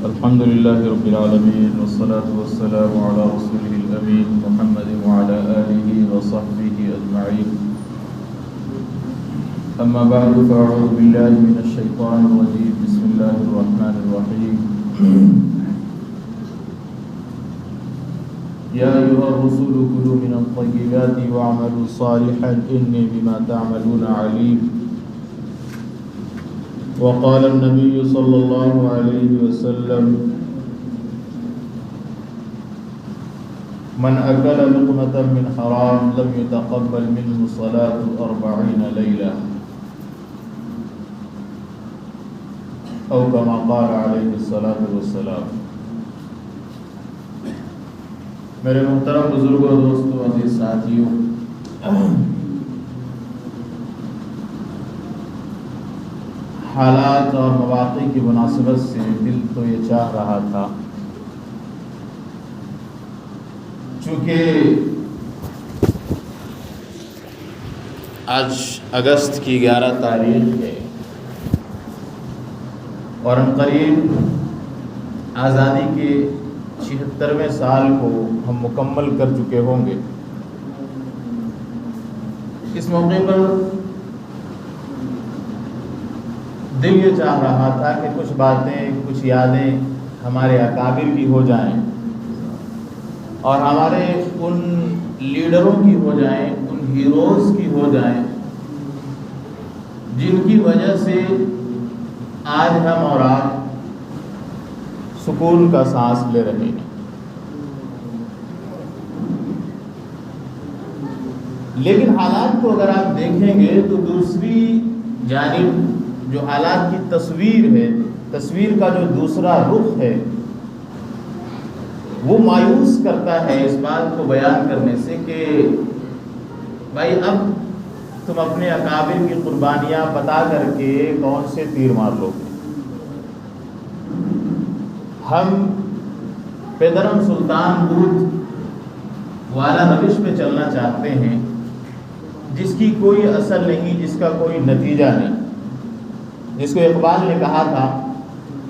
الحمد لله رب العالمين والصلاة والسلام على رسوله الأمين محمد وعلى آله وصحبه أجمعين. أما بعد فأعوذ بالله من الشيطان الرجيم. بسم الله الرحمن الرحيم. يا أيها الرسول كلوا من الطيبات واعملوا صالحا إني بما تعملون عليم. وقال النبي صلى الله عليه وسلم من أكل لقمة من حرام لم يتقبل منه صلاة 40 ليلة أو كما قال عليه الصلاة والسلام. میرے محترم بزرگوں، دوستوں، عزیز ساتھیوں، حالات اور مواقع کی مناسبت سے دل تو یہ چاہ رہا تھا، چونکہ آج اگست کی 11 تاریخ ہے اور عنقریب آزادی کے 76ویں سال کو ہم مکمل کر چکے ہوں گے. اس موقع پر دل یہ چاہ رہا تھا کہ کچھ باتیں، کچھ یادیں ہمارے اکابر کی ہو جائیں اور ہمارے ان لیڈروں کی ہو جائیں، ان ہیروز کی ہو جائیں جن کی وجہ سے آج ہم اور آپ سکون کا سانس لے رہے ہیں. لیکن حالات کو اگر آپ دیکھیں گے تو دوسری جانب جو حالات کی تصویر ہے، تصویر کا جو دوسرا رخ ہے، وہ مایوس کرتا ہے اس بات کو بیان کرنے سے کہ بھائی اب تم اپنے اکابر کی قربانیاں بتا کر کے کون سے تیر مار لو گے. ہم پیدرم سلطان دودھ والا روش پہ چلنا چاہتے ہیں جس کی کوئی اثر نہیں، جس کا کوئی نتیجہ نہیں، جس کو اقبال نے کہا تھا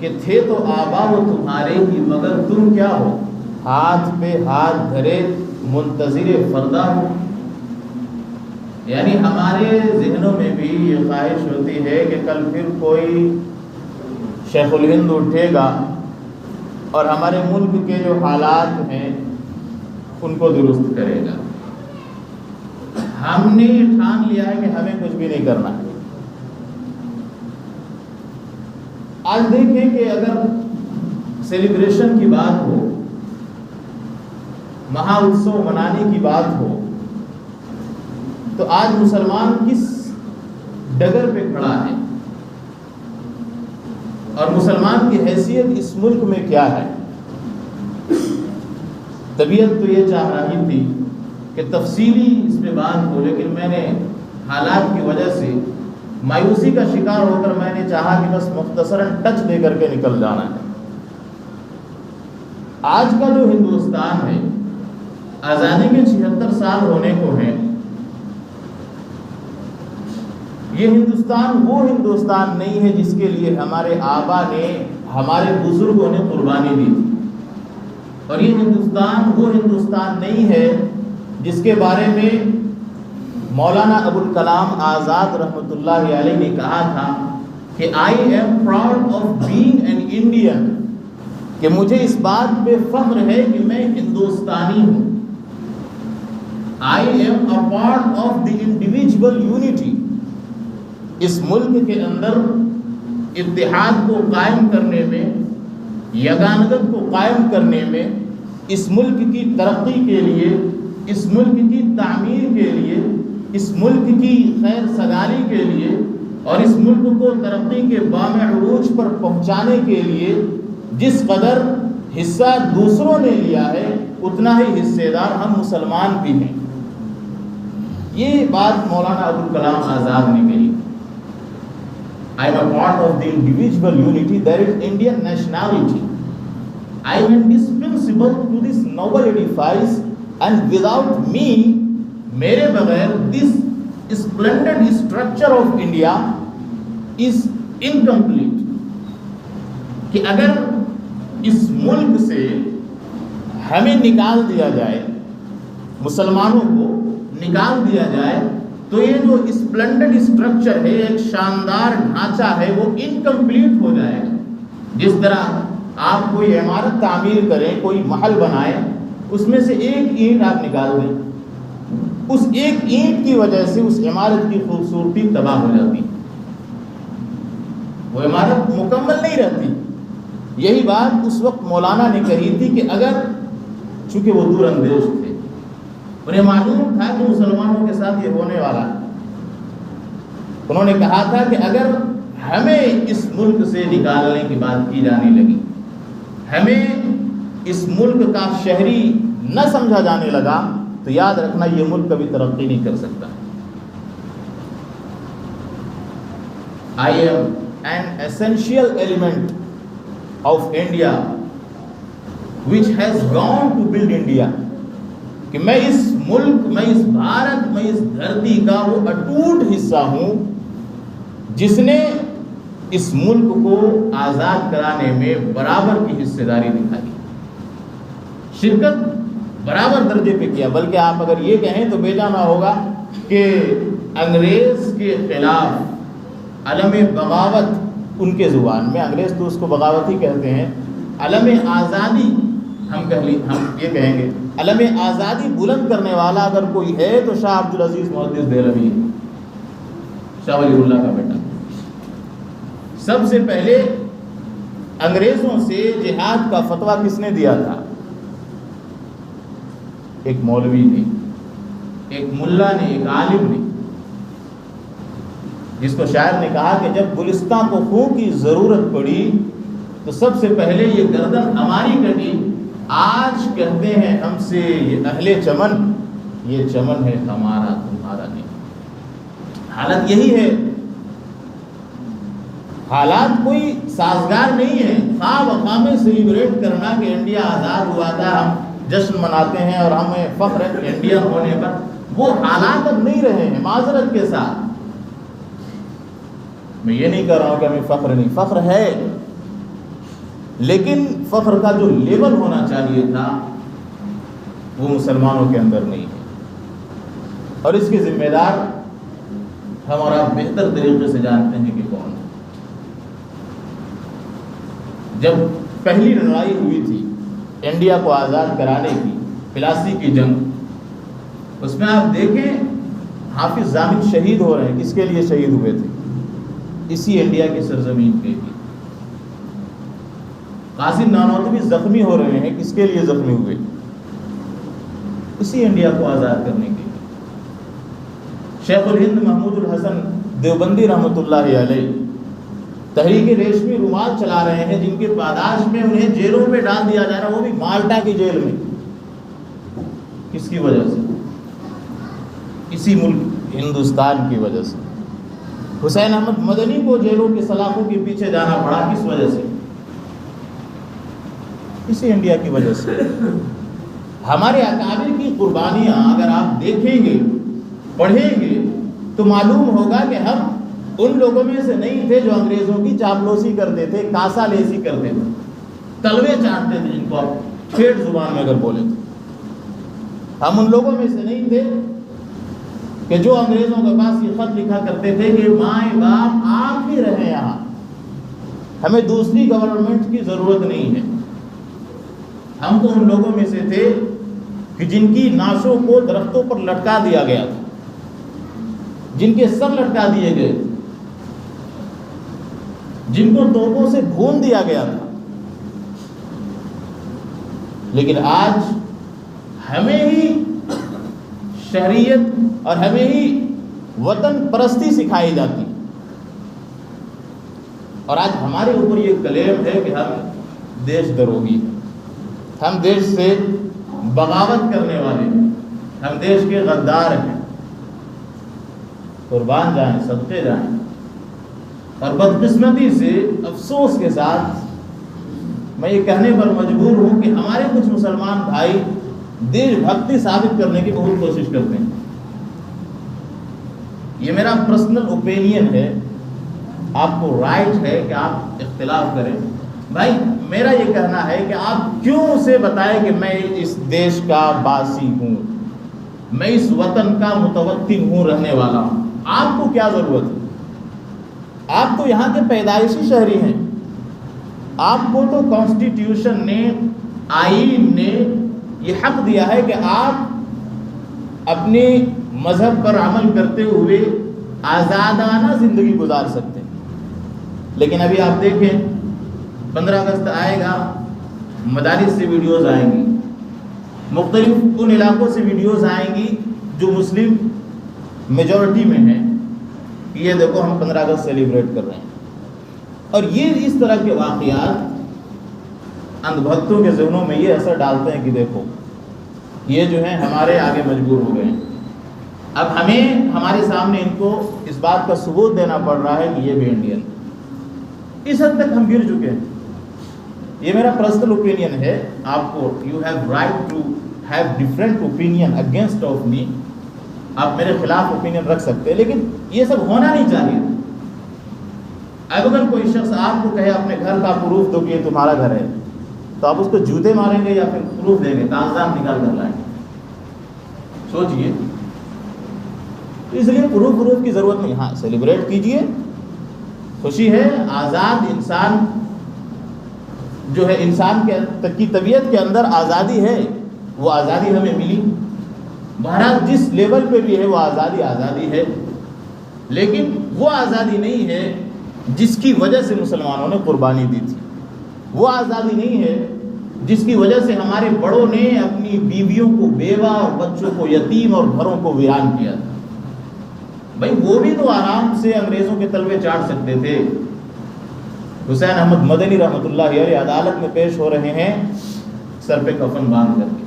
کہ تھے تو آبا وہ تمہارے ہی مگر تم کیا ہو، ہاتھ پہ ہاتھ دھرے منتظر فردا ہو. یعنی ہمارے ذہنوں میں بھی یہ خواہش ہوتی ہے کہ کل پھر کوئی شیخ الہند اٹھے گا اور ہمارے ملک کے جو حالات ہیں ان کو درست کرے گا. ہم نے یہ ٹھان لیا ہے کہ ہمیں کچھ بھی نہیں کرنا ہے. آج دیکھیں کہ اگر سیلیبریشن کی بات ہو، مہا اتسو منانے کی بات ہو، تو آج مسلمان کس ڈگر پہ کھڑا ہے اور مسلمان کی حیثیت اس ملک میں کیا ہے. طبیعت تو یہ چاہ رہی تھی کہ تفصیلی اس پہ بات ہو، لیکن میں نے حالات کی وجہ سے مایوسی کا شکار ہو کر میں نے چاہا کہ بس مختصراً ٹچ دے کر کے نکل جانا ہے. آج کا جو ہندوستان ہے، آزادی کے 76 سال ہونے کو ہیں. یہ ہندوستان وہ ہندوستان نہیں ہے جس کے لیے ہمارے آبا نے، ہمارے بزرگوں نے قربانی دی تھی. اور یہ ہندوستان وہ ہندوستان نہیں ہے جس کے بارے میں مولانا ابوالکلام آزاد رحمۃ اللہ علیہ نے کہا تھا کہ I am proud of being an Indian, کہ مجھے اس بات پہ فخر ہے کہ میں ہندوستانی ہوں. I am a part of the individual unity. اس ملک کے اندر اتحاد کو قائم کرنے میں، یگانگت کو قائم کرنے میں، اس ملک کی ترقی کے لیے، اس ملک کی تعمیر کے لیے، اس ملک کی خیر سگالی کے لیے اور اس ملک کو ترقی کے بام عروج پر پہنچانے کے لیے جس قدر حصہ دوسروں نے لیا ہے اتنا ہی حصے دار ہم مسلمان بھی ہیں. یہ بات مولانا ابوالکلام آزاد نے کہی. I am a part of the individual unity, there is Indian nationality. I am indispensable to this noble edifice and without me, میرے بغیر this splendid structure of India is incomplete. کہ اگر اس ملک سے ہمیں نکال دیا جائے، مسلمانوں کو نکال دیا جائے، تو یہ جو اسپلنڈڈ اسٹرکچر ہے، ایک شاندار ڈھانچہ ہے، وہ انکمپلیٹ ہو جائے گا۔ جس طرح آپ کوئی عمارت تعمیر کریں، کوئی محل بنائیں، اس میں سے ایک اینٹ آپ نکال دیں، اس ایک اینٹ کی وجہ سے اس عمارت کی خوبصورتی تباہ ہو جاتی، وہ عمارت مکمل نہیں رہتی۔ یہی بات اس وقت مولانا نے کہی تھی کہ اگر، چونکہ وہ دور اندیش تھے، انہیں معلوم تھا کہ مسلمانوں کے ساتھ یہ ہونے والا ہے، انہوں نے کہا تھا کہ اگر ہمیں اس ملک سے نکالنے کی بات کی جانے لگی، ہمیں اس ملک کا شہری نہ سمجھا جانے لگا، تو یاد رکھنا یہ ملک کبھی ترقی نہیں کر سکتا۔ I am an essential element of India which has gone to build India، کہ میں اس ملک، میں اس بھارت، میں اس دھرتی کا وہ اٹوٹ حصہ ہوں جس نے اس ملک کو آزاد کرانے میں برابر کی حصہ داری دکھائی، شرکت برابر درجے پہ کیا۔ بلکہ آپ اگر یہ کہیں تو بے جانا ہوگا کہ انگریز کے خلاف علم بغاوت ان کے زبان میں، انگریز تو اس کو بغاوت ہی کہتے ہیں، علم آزادی ہم یہ کہیں گے، علم آزادی بلند کرنے والا اگر کوئی ہے تو شاہ عبدالعزیز محدث دہلوی، شاہ ولی اللہ کا بیٹا۔ سب سے پہلے انگریزوں سے جہاد کا فتویٰ کس نے دیا تھا؟ ایک مولوی نے، ایک ملا نے، ایک عالم نے، جس کو شاعر نے کہا کہ جب گلستان کو خون کی ضرورت پڑی تو سب سے پہلے یہ گردن ہماری کٹی، آج کہتے ہیں ہم سے یہ اہل چمن، یہ چمن ہے ہمارا تمہارا نہیں۔ حالت یہی ہے، حالات کوئی سازگار نہیں ہے۔ خواب خامے سیلیبریٹ کرنا کہ انڈیا آزاد ہوا تھا، ہم جشن مناتے ہیں اور ہمیں فخر ہے انڈین ہونے پر، وہ حالات اب نہیں رہے ہیں۔ معذرت کے ساتھ میں یہ نہیں کہہ رہا ہوں کہ ہمیں فخر نہیں، فخر ہے، لیکن فخر کا جو لیول ہونا چاہیے تھا وہ مسلمانوں کے اندر نہیں ہے، اور اس کے ذمہ دار ہم اور آپ بہتر طریقے سے جانتے ہیں کہ کون ہے۔ جب پہلی لڑائی ہوئی تھی انڈیا کو آزاد کرانے کی، پلاسی کی جنگ، اس میں آپ دیکھیں حافظ ضامن شہید ہو رہے ہیں، کس کے لیے شہید ہوئے تھے؟ اسی انڈیا کی سرزمین کے لیے۔ قاسم نانوتوی زخمی ہو رہے ہیں، کس کے لیے زخمی ہوئے؟ اسی انڈیا کو آزاد کرنے کے لیے۔ شیخ الہند محمود الحسن دیوبندی رحمۃ اللہ علیہ تحریک ریشمی رومال چلا رہے ہیں، جن کے پاداش میں انہیں جیلوں میں ڈال دیا جا رہا ہے، وہ بھی مالٹا کی جیل میں۔ کس کی وجہ سے؟ اسی ملک ہندوستان کی وجہ سے۔ حسین احمد مدنی کو جیلوں کے سلاخوں کے پیچھے جانا پڑا، کس وجہ سے؟ اسی انڈیا کی وجہ سے۔ ہمارے اکابر کی قربانیاں اگر آپ دیکھیں گے، پڑھیں گے، تو معلوم ہوگا کہ ہم ان لوگوں میں سے نہیں تھے جو انگریزوں کی چاپلوسی کرتے تھے، کاسا لیسی کرتے تھے، تلوے چاٹتے تھے، جن کو آپ ٹھیٹ زبان میں اگر بولے تو ہم ان لوگوں میں سے نہیں تھے کہ جو انگریزوں کے پاس یہ خط لکھا کرتے تھے کہ مائیں باپ آپ ہی رہیں یہاں، ہمیں دوسری گورنمنٹ کی ضرورت نہیں ہے۔ ہم تو ان لوگوں میں سے تھے کہ جن کی ناشوں کو درختوں پر لٹکا دیا گیا تھا، جن کے سر لٹکا دیے گئے تھے، جن کو توپوں سے بھون دیا گیا تھا۔ لیکن آج ہمیں ہی شہریت اور ہمیں ہی وطن پرستی سکھائی جاتی، اور آج ہمارے اوپر یہ کلیم ہے کہ ہم دیش دروہی ہیں، ہم دیش سے بغاوت کرنے والے ہیں، ہم دیش کے غدار ہیں۔ قربان جائیں، صدقے جائیں۔ اور بدقسمتی سے، افسوس کے ساتھ میں یہ کہنے پر مجبور ہوں کہ ہمارے کچھ مسلمان بھائی دیش بھکتی ثابت کرنے کی بہت کوشش کرتے ہیں۔ یہ میرا پرسنل اوپینین ہے، آپ کو رائٹ ہے کہ آپ اختلاف کریں۔ بھائی میرا یہ کہنا ہے کہ آپ کیوں اسے بتائیں کہ میں اس دیش کا باسی ہوں، میں اس وطن کا متوطن ہوں، رہنے والا ہوں؟ آپ کو کیا ضرورت ہے؟ آپ تو یہاں کے پیدائشی شہری ہیں. آپ کو تو کانسٹیٹیوشن نے، آئین نے یہ حق دیا ہے کہ آپ اپنے مذہب پر عمل کرتے ہوئے آزادانہ زندگی گزار سکتے ہیں. لیکن ابھی آپ دیکھیں 15 اگست آئے گا، مدارس سے ویڈیوز آئیں گی، مختلف ان علاقوں سے ویڈیوز آئیں گی جو مسلم میجورٹی میں ہیں کہ یہ دیکھو ہم 15 اگست سیلیبریٹ کر رہے ہیں. اور یہ اس طرح کے واقعات اندھ بھکتوں کے ذہنوں میں یہ اثر ڈالتے ہیں کہ دیکھو یہ جو ہیں ہمارے آگے مجبور ہو گئے ہیں. اب ہمیں ہمارے سامنے ان کو اس بات کا ثبوت دینا پڑ رہا ہے کہ یہ بھی انڈین. اس حد تک ہم گر چکے ہیں. یہ میرا پرسنل اوپینین ہے. آپ کو you have right to have different opinion against of me. آپ میرے خلاف اوپینین رکھ سکتے ہیں، لیکن یہ سب ہونا نہیں چاہیے. اب اگر کوئی شخص آپ کو کہے اپنے گھر کا پروف دو کہ یہ تمہارا گھر ہے، تو آپ اس کو جوتے ماریں گے یا پھر پروف دیں گے، کاغذات نکال کر لائیں گے؟ سوچئے. اس لیے پروف کی ضرورت نہیں. ہاں سیلیبریٹ کیجئے، خوشی ہے. آزاد انسان جو ہے، انسان کی طبیعت کے اندر آزادی ہے، وہ آزادی ہمیں ملی. بہرحال جس لیول پہ بھی ہے وہ آزادی ہے، لیکن وہ آزادی نہیں ہے جس کی وجہ سے مسلمانوں نے قربانی دی تھی. وہ آزادی نہیں ہے جس کی وجہ سے ہمارے بڑوں نے اپنی بیویوں کو بیوہ اور بچوں کو یتیم اور گھروں کو ویران کیا تھا. بھائی وہ بھی تو آرام سے انگریزوں کے تلوے چاٹ سکتے تھے. حسین احمد مدنی رحمۃ اللہ علیہ عدالت میں پیش ہو رہے ہیں سر پہ کفن باندھ کر کے.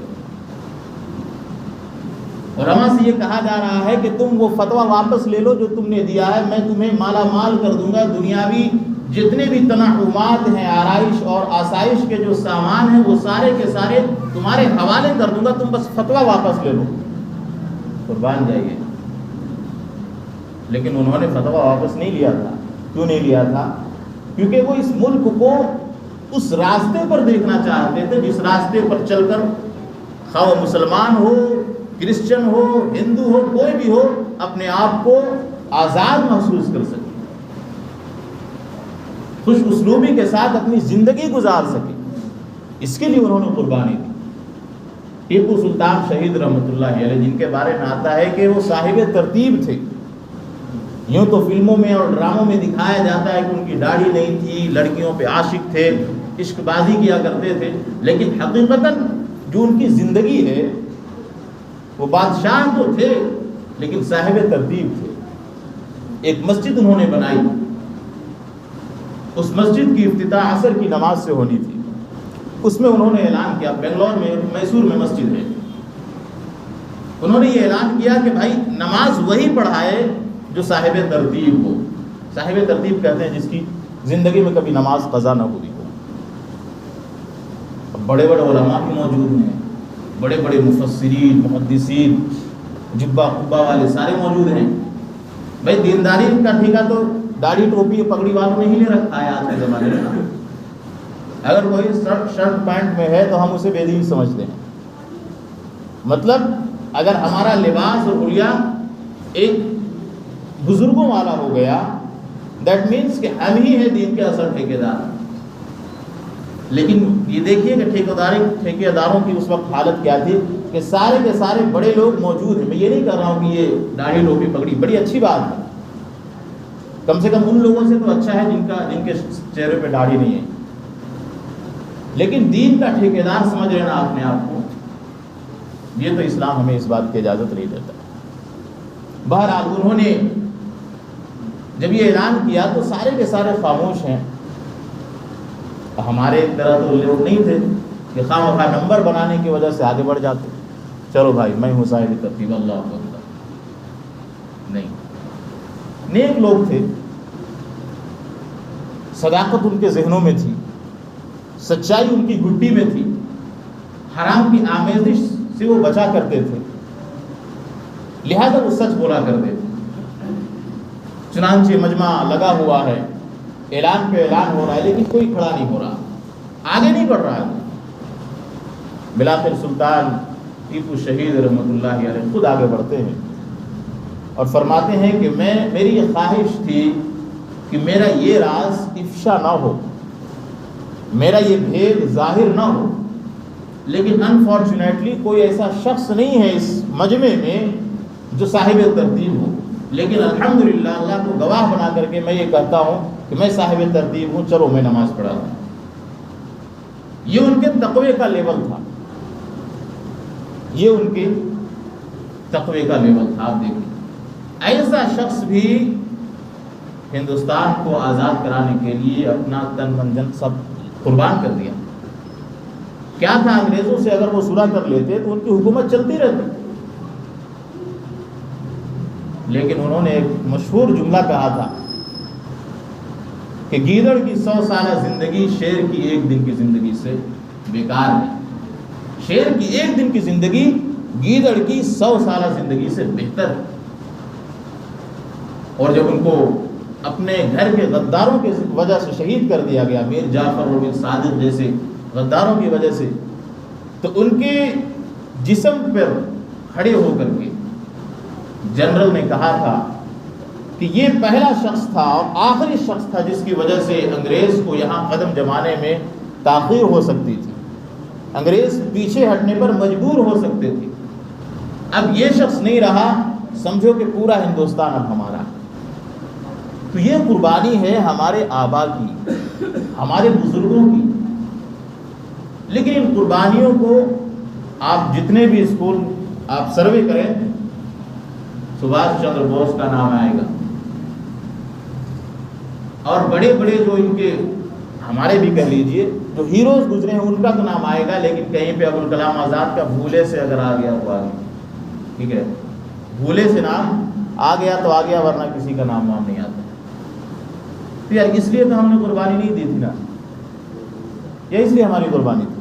علماء سے یہ کہا جا رہا ہے کہ تم وہ فتویٰ واپس لے لو جو تم نے دیا ہے، میں تمہیں مالا مال کر دوں گا. دنیاوی جتنے بھی تنعمات ہیں، آرائش اور آسائش کے جو سامان ہیں، وہ سارے کے سارے تمہارے حوالے کر دوں گا، تم بس فتویٰ واپس لے لو. قربان جائیے. لیکن انہوں نے فتویٰ واپس نہیں لیا تھا. کیوں نہیں لیا تھا؟ کیونکہ وہ اس ملک کو اس راستے پر دیکھنا چاہتے تھے جس راستے پر چل کر خواہ وہ مسلمان ہو، کرسچن ہو، ہندو ہو، کوئی بھی ہو، اپنے آپ کو آزاد محسوس کر سکے، خوش اسلوبی کے ساتھ اپنی زندگی گزار سکے. اس کے لیے انہوں نے قربانی دی. ٹیپو سلطان شہید رحمۃ اللہ علیہ، جن کے بارے میں آتا ہے کہ وہ صاحب ترتیب تھے. یوں تو فلموں میں اور ڈراموں میں دکھایا جاتا ہے کہ ان کی داڑھی نہیں تھی، لڑکیوں پہ عاشق تھے، عشق بازی کیا کرتے تھے، لیکن حقیقتاً جو ان کی زندگی ہے وہ بادشاہ تو تھے لیکن صاحب ترتیب تھے. ایک مسجد انہوں نے بنائی. اس مسجد کی افتتاح عصر کی نماز سے ہونی تھی. اس میں انہوں نے اعلان کیا، بنگلور میں میسور میں مسجد ہے، انہوں نے یہ اعلان کیا کہ بھائی نماز وہی پڑھائے جو صاحب ترتیب ہو. صاحب ترتیب کہتے ہیں جس کی زندگی میں کبھی نماز قضا نہ ہوئی ہو. بڑے بڑے علماء بھی موجود ہیں، بڑے بڑے مفسرین، محدثین، جبہ قبہ والے سارے موجود ہیں. بھائی دینداری کا ٹھیکہ تو داڑھی ٹوپی پگڑی والوں نے ہی لے رکھا ہے آج کے زمانے میں. اگر کوئی شرٹ پینٹ میں ہے تو ہم اسے بے دین سمجھتے ہیں. مطلب اگر ہمارا لباس اور حلیہ ایک بزرگوں والا ہو گیا، دیٹ مینس کہ ہم ہی ہیں دین کے اصل ٹھیکیدار. لیکن یہ دیکھیے کہ ٹھیکیداروں کی اس وقت حالت کیا تھی کہ سارے کے سارے بڑے لوگ موجود ہیں. میں یہ نہیں کر رہا ہوں کہ یہ داڑھی ٹوپی پگڑی بڑی اچھی بات ہے، کم سے کم ان لوگوں سے تو اچھا ہے جن کے چہرے پہ داڑھی نہیں ہے. لیکن دین کا ٹھیکیدار سمجھ لینا اپنے آپ کو، یہ تو اسلام ہمیں اس بات کی اجازت نہیں دیتا. بہرحال انہوں نے جب یہ اعلان کیا تو سارے کے سارے خاموش ہیں. ہمارے ایک طرح تو لوگ نہیں تھے کہ خواہ مخواہ نمبر بنانے کی وجہ سے آگے بڑھ جاتے، چلو بھائی میں ہوں صاحب ترتیب، اللہ اکبر. نہیں، نیک لوگ تھے، صداقت ان کے ذہنوں میں تھی، سچائی ان کی گھٹی میں تھی، حرام کی آمیزش سے وہ بچا کرتے تھے، لہذا وہ سچ بولا کرتے تھے. چنانچہ مجمع لگا ہوا ہے، اعلان پہ اعلان ہو رہا ہے، لیکن کوئی کھڑا نہیں ہو رہا. آگے نہیں بڑھ رہا ہے۔ بلاخر سلطان ٹیپو شہید رحمۃ اللہ علیہ خود آگے بڑھتے ہیں اور فرماتے ہیں کہ میری یہ خواہش تھی کہ میرا یہ راز افشا نہ ہو، میرا یہ بھید ظاہر نہ ہو، لیکن انفارچونیٹلی کوئی ایسا شخص نہیں ہے اس مجمع میں جو صاحب ترتیب ہو، لیکن الحمدللہ اللہ کو گواہ بنا کر کے میں یہ کہتا ہوں کہ میں صاحب ترتیب ہوں، چلو میں نماز پڑھا ہوں۔ یہ ان کے تقوی کا لیول تھا، یہ ان کے تقوی کا لیول تھا۔ آپ دیکھیں ایسا شخص بھی ہندوستان کو آزاد کرانے کے لیے اپنا تن من جن سب قربان کر دیا۔ کیا تھا، انگریزوں سے اگر وہ صلح کر لیتے تو ان کی حکومت چلتی رہتی، لیکن انہوں نے ایک مشہور جملہ کہا تھا کہ گیدڑ کی 100 سالہ زندگی شیر کی ایک دن کی زندگی سے بیکار ہے۔ شیر کی ایک دن کی زندگی گیدڑ کی 100 سالہ زندگی سے بہتر ہے۔ اور جب ان کو اپنے گھر کے غداروں کی وجہ سے شہید کر دیا گیا، میر جعفر اور میر صادق جیسے غداروں کی وجہ سے، تو ان کے جسم پر کھڑے ہو کر کے جنرل نے کہا تھا کہ یہ پہلا شخص تھا اور آخری شخص تھا جس کی وجہ سے انگریز کو یہاں قدم جمانے میں تاخیر ہو سکتی تھی، انگریز پیچھے ہٹنے پر مجبور ہو سکتے تھے۔ اب یہ شخص نہیں رہا، سمجھو کہ پورا ہندوستان اب ہمارا ہے۔ تو یہ قربانی ہے ہمارے آبا کی، ہمارے بزرگوں کی، لیکن ان قربانیوں کو آپ جتنے بھی اسکول آپ سروے کریں، سبھاش چندر بوس کا نام آئے گا، اور بڑے بڑے جو ان کے ہمارے بھی کہہ لیجئے جو ہیروز گزرے ہیں ان کا تو نام آئے گا، لیکن کہیں پہ ابوالکلام آزاد کا بھولے سے اگر آ گیا تو آ گیا، ٹھیک ہے، بھولے سے نام آ گیا تو آ گیا، ورنہ کسی کا نام وام نہیں آتا۔ تو یار اس لیے تو ہم نے قربانی نہیں دی تھی نا، یہ اس لیے ہماری قربانی تھی۔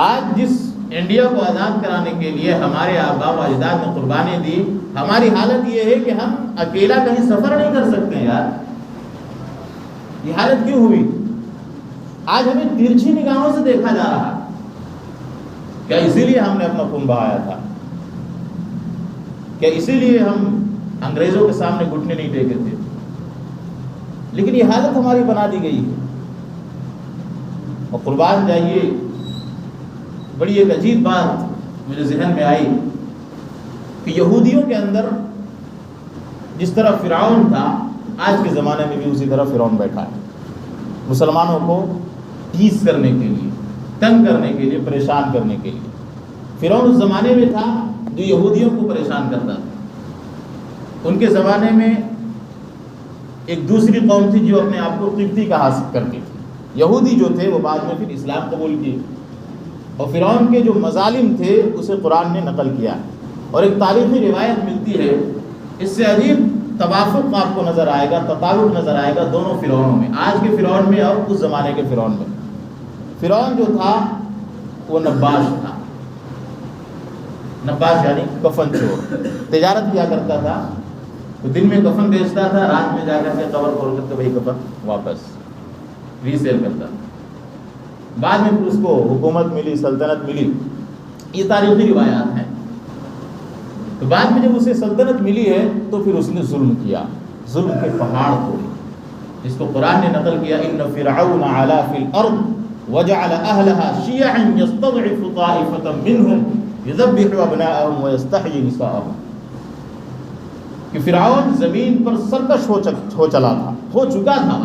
آج جس انڈیا کو آزاد کرانے کے لیے ہمارے آباء و اجداد نے قربانی دی، ہماری حالت یہ ہے کہ ہم اکیلا کہیں سفر نہیں کر سکتے یار۔ یہ حالت کیوں ہوئی؟ آج ہمیں ترچھی نگاہوں سے دیکھا جا رہا، کیا اسی لیے ہم نے اپنا خون بہایا تھا؟ کیا اسی لیے ہم انگریزوں کے سامنے گھٹنے نہیں ٹیکے تھے؟ لیکن یہ حالت ہماری بنا دی گئی ہے۔ اور قربان جائیے، بڑی ایک عجیب بات میرے ذہن میں آئی کہ یہودیوں کے اندر جس طرح فرعون تھا، آج کے زمانے میں بھی اسی طرح فرعون بیٹھا ہے، مسلمانوں کو ٹیز کرنے کے لیے، تنگ کرنے کے لیے، پریشان کرنے کے لیے۔ فرعون اس زمانے میں تھا جو یہودیوں کو پریشان کرتا تھا۔ ان کے زمانے میں ایک دوسری قوم تھی جو اپنے آپ کو قبطی کہا کرتی تھی، یہودی جو تھے وہ بعد میں پھر اسلام قبول کیے، اور فرعون کے جو مظالم تھے اسے قرآن نے نقل کیا، اور ایک تاریخی روایت ملتی ہے، اس سے عجیب توافق آپ کو نظر آئے گا، تطابق نظر آئے گا دونوں فرعونوں میں، آج کے فرعون میں اور اس زمانے کے فرعون میں۔ فرعون جو تھا وہ نباش تھا، نباش یعنی کفن چور، تجارت کیا کرتا تھا، تو دن میں کفن بیچتا تھا، رات میں جا کر کے قبر کھول کر کے وہی کفن واپس ری سیل کرتا۔ بعد میں پھر اس کو حکومت ملی، سلطنت ملی، یہ تاریخی روایات ہیں۔ تو بعد میں جب اسے سلطنت ملی ہے تو پھر اس نے ظلم کیا، ظلم کے پہاڑ توڑے، جس کو قرآن نے نقل کیا، ان فرعون علا فی الارض وجعل اهلها شیعا یستضعف طائفة منهم یذبح ابناءهم ویستحیی نساءهم، کہ فرعون زمین پر سرکش ہو چلا تھا، ہو چکا تھا۔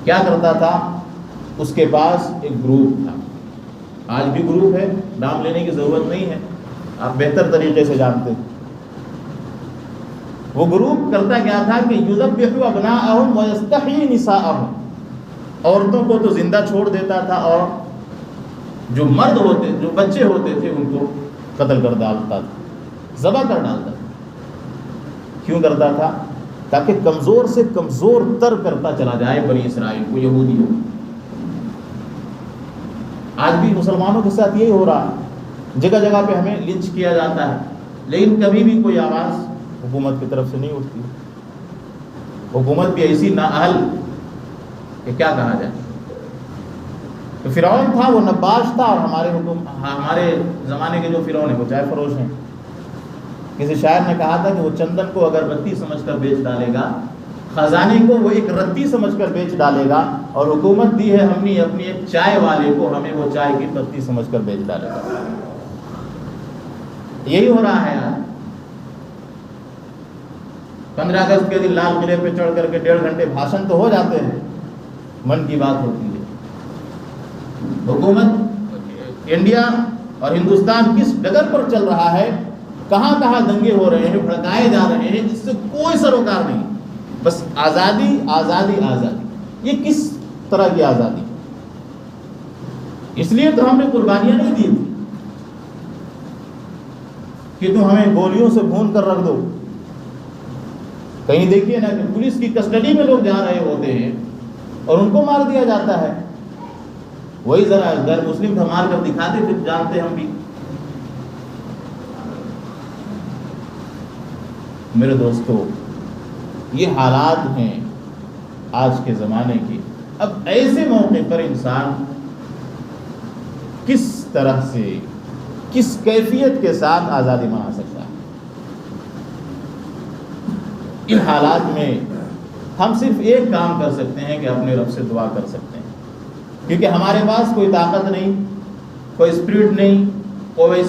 کیا کرتا تھا؟ اس کے پاس ایک گروپ تھا، آج بھی گروپ ہے، نام لینے کی ضرورت نہیں ہے، آپ بہتر طریقے سے جانتے ہیں۔ وہ گروپ کرتا کیا تھا کہ یذبح ابناءهم ویستحیی نساءهم، عورتوں کو تو زندہ چھوڑ دیتا تھا، اور جو مرد ہوتے، جو بچے ہوتے تھے ان کو قتل کر ڈالتا تھا، ذبح کر ڈالتا تھا۔ کیوں کرتا تھا؟ تاکہ کمزور سے کمزور تر کرتا چلا جائے بنی اسرائیل کو، یہودیوں۔ آج بھی مسلمانوں کے ساتھ یہی ہو رہا ہے، جگہ جگہ پہ ہمیں لنچ کیا جاتا ہے، لیکن کبھی بھی کوئی آواز حکومت کی طرف سے نہیں اٹھتی۔ حکومت بھی ایسی نااہل کہ کیا کہا جائے۔ تو فرعون تھا وہ نباش تھا، اور ہمارے زمانے کے جو فرعون ہیں وہ چائے فروش ہیں۔ کسی شاعر نے کہا تھا کہ وہ چندن کو اگر رتی سمجھ کر بیچ ڈالے گا، خزانے کو وہ ایک رتی سمجھ کر بیچ ڈالے گا، اور حکومت دی ہے ہم نے اپنی ایک چائے والے کو، ہمیں وہ چائے کی پتی سمجھ کر بیچ ڈالے گا۔ یہی ہو رہا ہے یار۔ 15 اگست کے دن لال قلعے پہ چڑھ کر کے 1.5 گھنٹے بھاشن تو ہو جاتے ہیں، من کی بات ہوتی ہے۔ حکومت انڈیا اور ہندوستان کس ڈگر پر چل رہا ہے، کہاں کہاں دنگے ہو رہے ہیں، بھڑکائے جا رہے ہیں، اس سے کوئی سروکار نہیں، بس آزادی آزادی آزادی۔ یہ کس طرح کی آزادی؟ اس لیے تو ہم نے قربانیاں نہیں دی تھی کہ تم ہمیں گولیوں سے بھون کر رکھ دو۔ کہیں دیکھیے نا کہ پولیس کی کسٹڈی میں لوگ جا رہے ہوتے ہیں اور ان کو مار دیا جاتا ہے، وہی ذرا غیر مسلم کا مار کر دکھاتے پھر جانتے ہم بھی۔ میرے دوستو، یہ حالات ہیں آج کے زمانے کی۔ اب ایسے موقع پر انسان کس طرح سے، کس کیفیت کے ساتھ آزادی منا سکتا ہے؟ ان حالات میں ہم صرف ایک کام کر سکتے ہیں کہ اپنے رب سے دعا کر سکتے ہیں، کیونکہ ہمارے پاس کوئی طاقت نہیں، کوئی اسپرٹ نہیں، کوئی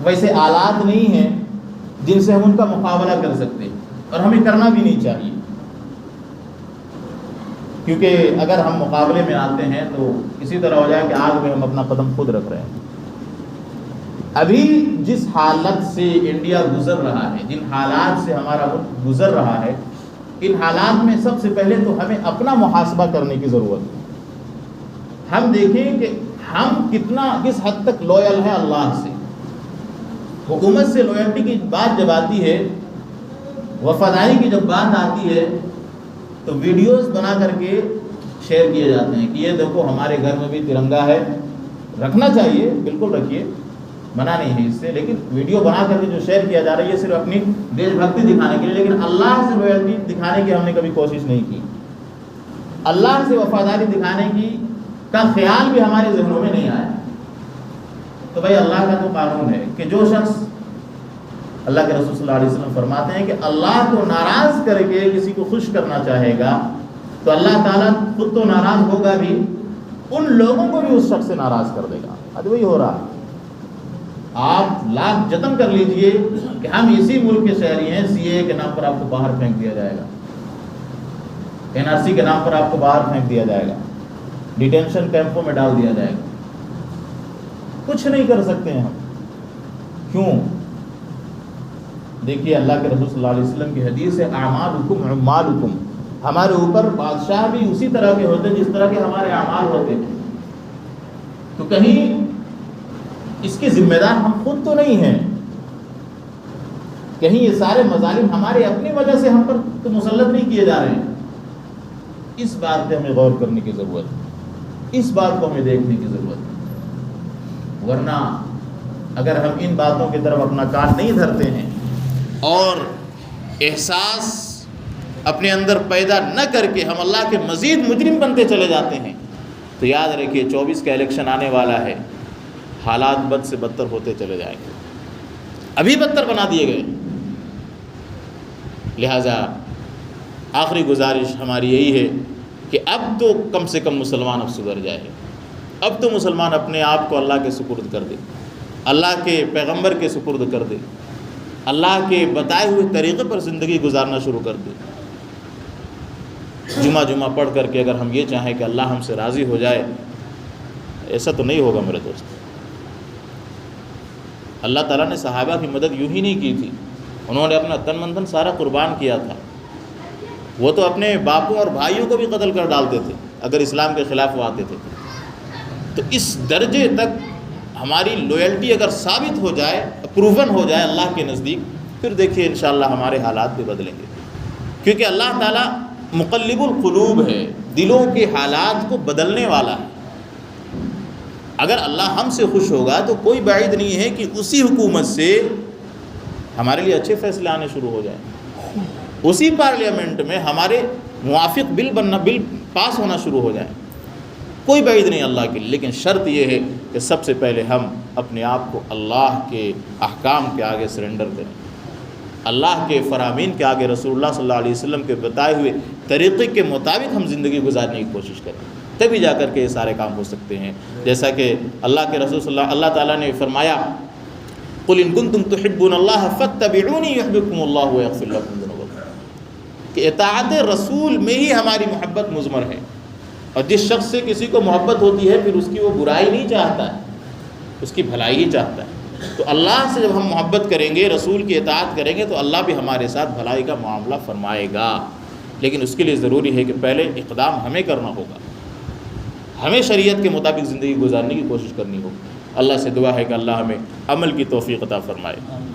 ویسے آلات نہیں ہیں جن سے ہم ان کا مقابلہ کر سکتے ہیں، اور ہمیں کرنا بھی نہیں چاہیے، کیونکہ اگر ہم مقابلے میں آتے ہیں تو اسی طرح ہو جائے کہ آگ میں ہم اپنا قدم خود رکھ رہے ہیں۔ ابھی جس حالت سے انڈیا گزر رہا ہے، جن حالات سے ہمارا ملک گزر رہا ہے، ان حالات میں سب سے پہلے تو ہمیں اپنا محاسبہ کرنے کی ضرورت ہے۔ ہم دیکھیں کہ ہم کس حد تک لویل ہیں اللہ سے۔ حکومت سے لویلٹی کی بات جب آتی ہے، وفاداری کی جب بات آتی ہے، تو ویڈیوز بنا کر کے شیئر کیے جاتے ہیں کہ یہ دیکھو ہمارے گھر میں بھی ترنگا ہے، رکھنا چاہیے، بالکل رکھیے، منع نہیں ہے اس سے، لیکن ویڈیو بنا کر کے جو شیئر کیا جا رہا ہے یہ صرف اپنی دیش بھکتی دکھانے کے لیے، لیکن اللہ سے لویلٹی دکھانے کی ہم نے کبھی کوشش نہیں کی۔ اللہ سے وفاداری دکھانے کی کا خیال بھی ہمارے ذہنوں میں نہیں آیا۔ تو بھائی اللہ کا تو قانون ہے کہ جو شخص، اللہ کے رسول صلی اللہ علیہ وسلم فرماتے ہیں کہ اللہ کو ناراض کر کے کسی کو خوش کرنا چاہے گا تو اللہ تعالیٰ خود تو ناراض ہوگا بھی، ان لوگوں کو بھی اس شخص سے ناراض کر دے گا۔ اب وہی ہو رہا ہے۔ آپ لاکھ جتن کر لیجئے کہ ہم اسی ملک کے شہری ہیں، سی اے کے نام پر آپ کو باہر پھینک دیا جائے گا، این آر سی کے نام پر آپ کو باہر پھینک دیا جائے گا، ڈیٹینشن کیمپوں میں ڈال دیا جائے گا، کچھ نہیں کر سکتے ہیں ہم۔ کیوں؟ دیکھیے اللہ کے رسول صلی اللہ علیہ وسلم کی حدیث ہے، اعمالکم اعمالکم، ہمارے اوپر بادشاہ بھی اسی طرح کے ہوتے جس طرح کے ہمارے اعمال ہوتے تھے۔ تو کہیں اس کے ذمہ دار ہم خود تو نہیں ہیں، کہیں یہ سارے مظالم ہمارے اپنی وجہ سے ہم پر تو مسلط نہیں کیے جا رہے ہیں؟ اس بات پہ ہمیں غور کرنے کی ضرورت ہے، اس بات کو ہمیں دیکھنے کی ضرورت ہے، ورنہ اگر ہم ان باتوں کی طرف اپنا کان نہیں دھرتے ہیں اور احساس اپنے اندر پیدا نہ کر کے ہم اللہ کے مزید مجرم بنتے چلے جاتے ہیں، تو یاد رکھیے 24 کا الیکشن آنے والا ہے، حالات بد سے بدتر ہوتے چلے جائیں گے، ابھی بدتر بنا دیے گئے۔ لہٰذا آخری گزارش ہماری یہی ہے کہ اب تو کم سے کم مسلمان اب سدھر جائے، اب تو مسلمان اپنے آپ کو اللہ کے سپرد کر دے، اللہ کے پیغمبر کے سپرد کر دے، اللہ کے بتائے ہوئے طریقے پر زندگی گزارنا شروع کر دے۔ جمعہ پڑھ کر کے اگر ہم یہ چاہیں کہ اللہ ہم سے راضی ہو جائے، ایسا تو نہیں ہوگا میرے دوست۔ اللہ تعالیٰ نے صحابہ کی مدد یوں ہی نہیں کی تھی، انہوں نے اپنا تن من دھن سارا قربان کیا تھا۔ وہ تو اپنے باپوں اور بھائیوں کو بھی قتل کر ڈالتے تھے اگر اسلام کے خلاف وہ آتے تھے۔ تو اس درجے تک ہماری لویلٹی اگر ثابت ہو جائے، پروون ہو جائے اللہ کے نزدیک، پھر دیکھیے انشاءاللہ ہمارے حالات بھی بدلیں گے، کیونکہ اللہ تعالیٰ مقلب القلوب ہے، دلوں کے حالات کو بدلنے والا ہے۔ اگر اللہ ہم سے خوش ہوگا تو کوئی بعید نہیں ہے کہ اسی حکومت سے ہمارے لیے اچھے فیصلے آنے شروع ہو جائیں، اسی پارلیمنٹ میں ہمارے موافق بل پاس ہونا شروع ہو جائیں۔ کوئی بعید نہیں اللہ کے لیے، لیکن شرط یہ ہے کہ سب سے پہلے ہم اپنے آپ کو اللہ کے احکام کے آگے سرنڈر کریں، اللہ کے فرامین کے آگے رسول اللہ صلی اللہ علیہ وسلم کے بتائے ہوئے طریقے کے مطابق ہم زندگی گزارنے کی کوشش کریں، تبھی جا کر کے یہ سارے کام ہو سکتے ہیں۔ جیسا کہ اللہ کے رسول اللہ تعالیٰ نے فرمایا قُلْ إِن كُنتُمْ تُحِبُّونَ اللَّهَ فَاتَّبِعُونِي يُحْبِبْكُمُ اللَّهُ وَيَغْفِرْ لَكُمْ ذُنُوبَكُمْ، کہ اطاعت رسول میں ہی ہماری محبت مضمر ہے، اور جس شخص سے کسی کو محبت ہوتی ہے پھر اس کی وہ برائی نہیں چاہتا ہے، اس کی بھلائی ہی چاہتا ہے۔ تو اللہ سے جب ہم محبت کریں گے، رسول کی اطاعت کریں گے، تو اللہ بھی ہمارے ساتھ بھلائی کا معاملہ فرمائے گا، لیکن اس کے لیے ضروری ہے کہ پہلے اقدام ہمیں کرنا ہوگا، ہمیں شریعت کے مطابق زندگی گزارنے کی کوشش کرنی ہوگی۔ اللہ سے دعا ہے کہ اللہ ہمیں عمل کی توفیق عطا فرمائے۔